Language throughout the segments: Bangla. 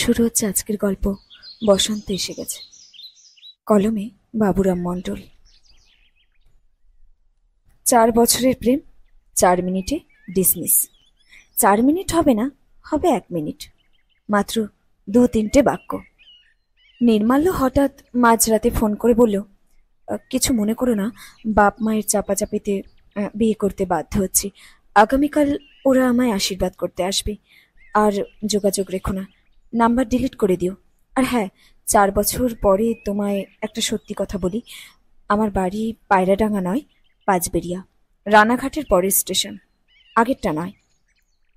শুরু হচ্ছে আজকের গল্প। বসন্ত এসে গেছে। কলমে বাবুরাম মণ্ডল। 4 বছরের প্রেম 4 মিনিটে ডিসমিস। 4 মিনিট হবে না, হবে 1 মিনিট, মাত্র 2-3টে বাক্য। নির্মাল্য হঠাৎ মাঝরাতে ফোন করে বলল, কিছু মনে করো না, বাপ মায়ের চাপাচাপিতে বিয়ে করতে বাধ্য হচ্ছি। আগামীকাল ওরা আমায় আশীর্বাদ করতে আসবে। আর যোগাযোগ রেখো না, নাম্বার ডিলিট করে দিও। আর হ্যাঁ, 4 বছর পরে তোমায় একটা সত্যি কথা বলি। আমার বাড়ি পায়রাডাঙ্গা নয়, পাঁচবেড়িয়া, রানাঘাটের পরের স্টেশন, আগেরটা নয়।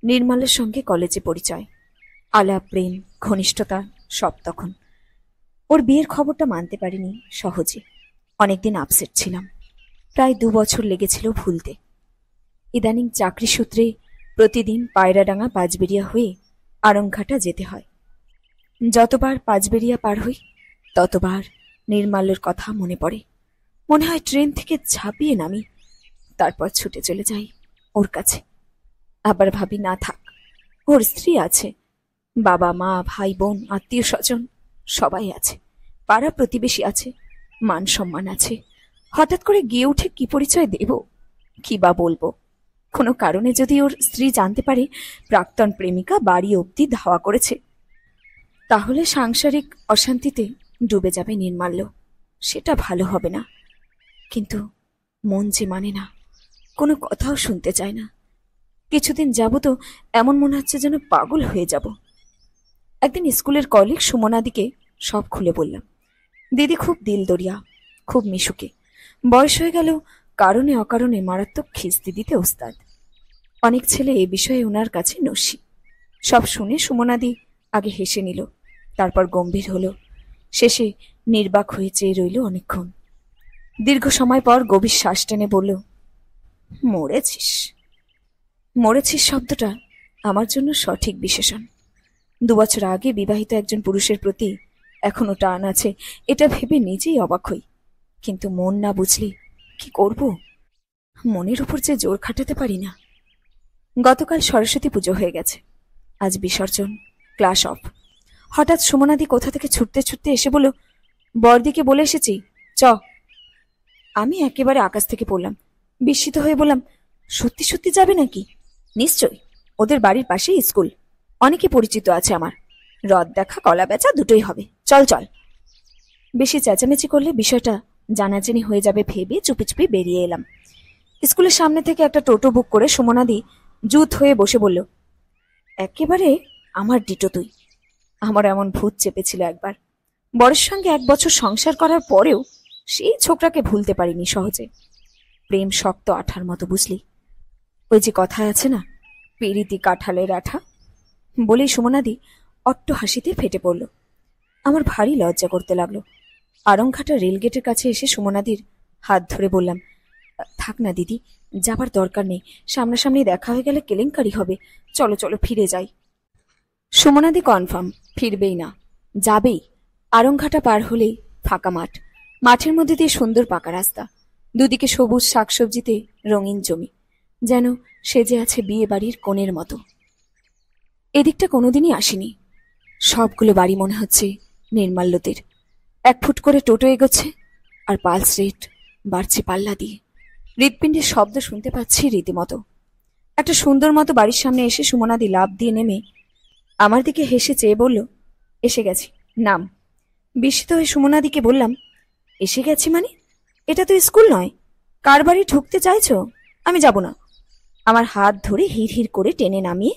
নির্মলের সঙ্গে কলেজে পরিচয়, আলাপ, প্রেম, ঘনিষ্ঠতা সব তখন। ওর বিয়ের খবরটা মানতে পারিনি সহজে। অনেকদিন আপসেট ছিলাম, প্রায় 2 বছর লেগেছিল ভুলতে। ইদানিং চাকরি সূত্রে প্রতিদিন পায়রাডাঙ্গা পাঁচবেড়িয়া হয়ে আড়ংঘাটা যেতে হয়। যতবার পাঁচবেড়িয়া পার হই ততবার নির্মাল্যর কথা মনে পড়ে। মনে হয় ট্রেন থেকে ঝাঁপিয়ে নামি, তারপর ছুটে চলে যাই ওর কাছে। আবার ভাবি, না থাক, ওর স্ত্রী আছে, বাবা মা ভাই বোন আত্মীয় স্বজন সবাই আছে, পাড়া প্রতিবেশী আছে, মান সম্মান আছে। হঠাৎ করে গিয়ে উঠে কি পরিচয় দেব, কি বা বলবো? কোনো কারণে যদি ওর স্ত্রী জানতে পারে প্রাক্তন প্রেমিকা বাড়ি অবধি ধাওয়া করেছে, তাহলে সাংসারিক অশান্তিতে ডুবে যাবে নির্মাল্য। সেটা ভালো হবে না। কিন্তু মন যে মানে না, কোনো কথাও শুনতে চায় না। কিছুদিন যাবত এমন মনে হচ্ছে যেন পাগল হয়ে যাব। একদিন স্কুলের কলিগ সুমনাদিকে সব খুলে বললাম। দিদি খুব দিলদরিয়া, খুব মিশুকে। বয়স হয়ে গেল, কারণে অকারণে মারাত্মক খিস্তি দিতে ওস্তাদ। অনেক ছেলে এ বিষয়ে ওনার কাছে নস্যি। সব শুনে সুমনাদি আগে হেসে নিল, তারপর গম্ভীর হলো, শেষে নির্বাক হয়ে চেয়ে রইল অনেকক্ষণ। দীর্ঘ সময় পর গভীর শ্বাস টেনে বলল, মরেছিস। মরেছিস শব্দটা আমার জন্য সঠিক বিশেষণ। 2 বছর আগে বিবাহিত একজন পুরুষের প্রতি এখনো টান আছে, এটা ভেবে নিজেই অবাক হই। কিন্তু মন না বুঝলে কি করব? মনের উপর যে জোর খাটাতে পারি না। গতকাল সরস্বতী পুজো হয়ে গেছে, আজ বিসর্জন, ক্লাস অফ। হঠাৎ সুমনাদি কোথা থেকে ছুটতে ছুটতে এসে বলল, বরদিকে বলে এসেছি, চ। আমি একেবারে আকাশ থেকে পড়লাম, বিস্মিত হয়ে বললাম, সত্যি সত্যি যাবে নাকি? নিশ্চয়ই, ওদের বাড়ির পাশেই স্কুল, অনেকে পরিচিত আছে আমার, রদ দেখা কলা বেচা দুটোই হবে, চল চল। বেশি চেঁচামেচি করলে বিষয়টা জানাজানি হয়ে যাবে ভেবে চুপি চুপি বেরিয়ে এলাম। স্কুলের সামনে থেকে একটা টোটো বুক করে সুমনাদি জুত হয়ে বসে বলল, একেবারে আমার ডিটো তুই। আমার এমন ভূত চেপেছিল একবার। বরের সঙ্গে 1 বছর সংসার করার পরেও সেই ছোকরাকে ভুলতে পারিনি সহজে। প্রেম শক্ত আঠার মতো, বুঝলি? ওই যে কথায় আছে না, পেরিতি কাঁঠালের আঠা, বলেই সুমনাদি অট্ট হাসিতে ফেটে পড়ল। আমার ভারী লজ্জা করতে লাগলো। আড়ংঘাটা রেলগেটের কাছে এসে সুমনাদির হাত ধরে বললাম, থাক না দিদি, যাবার দরকার নেই, সামনাসামনি দেখা হয়ে গেলে কেলেঙ্কারি হবে, চলো চলো ফিরে যাই। সুমনাদি কনফার্ম ফিরবেই না, যাবেই। আড়ংঘাটা পার হলেই ফাঁকা মাঠ, মাঠের মধ্যে দিয়ে সুন্দর পাকা রাস্তা, দুদিকে সবুজ শাকসবজিতে রঙিন জমি, যেন সেজে আছে বিয়ে বাড়ির কোণের মতো। এদিকটা কোনোদিনই আসেনি। সবগুলো বাড়ি মনে হচ্ছে নির্মাল্যদের। 1 ফুট করে টোটো এগোচ্ছে, আর পালস রেট বাড়ছে পাল্লা দিয়ে। হৃৎপিণ্ডের শব্দ শুনতে পাচ্ছি রীতিমতো। একটা সুন্দর মতো বাড়ির সামনে এসে সুমনাদি লাফ দিয়ে নেমে আমার দিকে হেসে চেয়ে বলল, এসে গেছি, নাম। বিস্মিত হয়ে সুমনাদিকে বললাম, এসে গেছি মানে? এটা তো স্কুল নয়, কার বাড়ি ঢুকতে চাইছো? আমি যাব না। আমার হাত ধরে হিড় হিড় করে টেনে নামিয়ে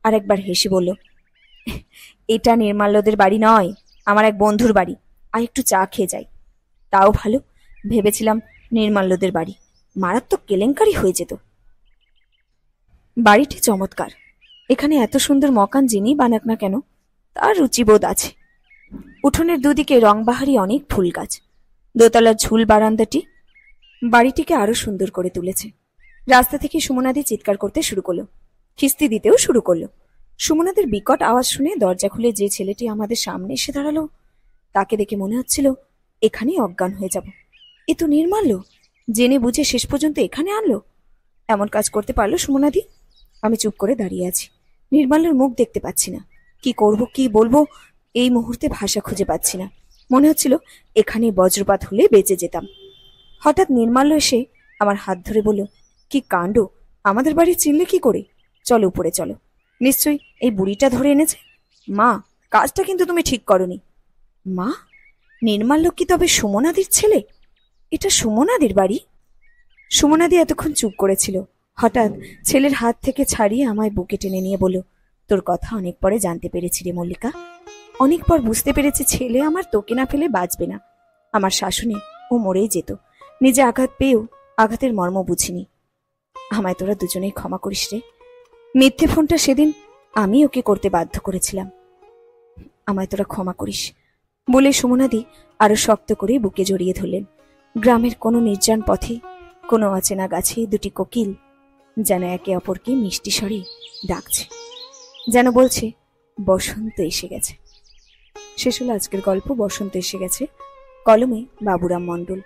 আরেকবার হেসে বলল, এটা নির্মাল্যদের বাড়ি নয়, আমার এক বন্ধুর বাড়ি, আর একটু চা খেয়ে যাই। তাও ভালো, ভেবেছিলাম নির্মাল্যদের বাড়ি, মারাত্মক কেলেঙ্কারি হয়ে যেত। বাড়িটি চমৎকার। এখানে এত সুন্দর মকান যিনি বানাক না কেন, তার রুচিবোধ আছে। উঠোনের দুদিকে রংবাহারি অনেক ফুল গাছ। দোতলার ঝুল বারান্দাটি বাড়িটিকে আরো সুন্দর করে তুলেছে। রাস্তা থেকে সুমনাদি চিৎকার করতে শুরু করলো, খিস্তি দিতেও শুরু করলো। সুমনাদের বিকট আওয়াজ শুনে দরজা খুলে যে ছেলেটি আমাদের সামনে এসে দাঁড়ালো, তাকে দেখে মনে হচ্ছিল এখানেই অজ্ঞান হয়ে যাব। এ তো নির্মাল্য, জেনে বুঝে শেষ পর্যন্ত এখানে আনলো। এমন কাজ করতে পারলো সুমনাদি? আমি চুপ করে দাঁড়িয়ে আছি, নির্মাল্যের মুখ দেখতে পাচ্ছি না। কি করব, কি বলবো এই মুহূর্তে ভাষা খুঁজে পাচ্ছি না। মনে হচ্ছিল এখানে বজ্রপাত হলে বেঁচে যেতাম। হঠাৎ নির্মাল্য এসে আমার হাত ধরে বলল, কি কাণ্ড, আমাদের বাড়ি চিনলে কি করে? চলো উপরে চলো। নিশ্চয়ই এই বুড়িটা ধরে এনেছে। মা, কাজটা কিন্তু তুমি ঠিক করনি। মা? নির্মাল্য কি তবে সুমনাদির ছেলে? এটা সুমনাদির বাড়ি? সুমনাদি এতক্ষণ চুপ করেছিল। হঠাৎ ছেলের হাত থেকে ছাড়িয়ে আমায় বুকে টেনে নিয়ে বলল, তোর কথা অনেক পরে জানতে পেরেছি রে মল্লিকা। অনেক পর বুঝতে পেরেছি ছেলে আমার তোকে না ফেলে বাঁচবে না। আমার শাসনে ও মরেই যেত। নিজে আঘাত পেয়েও আঘাতের মর্ম বুঝিনি। আমায় তোরা দুজনেই ক্ষমা করিস রে। মিথ্যে ফোনটা সেদিন আমি ওকে করতে বাধ্য করেছিলাম। আমায় তোরা ক্ষমা করিস বলে সুমনাদি আরো শক্ত করে বুকে জড়িয়ে ধরলেন। গ্রামের কোনো নির্জন পথে, কোনো অচেনা গাছে দুটি কোকিল যেন একে অপরকে মিষ্টি স্বরে ডাকছে, যেন বলছে বসন্ত এসে গেছে। শেষ হলো আজকের গল্প বসন্ত এসে গেছে। কলমে বাবুরাম মণ্ডল।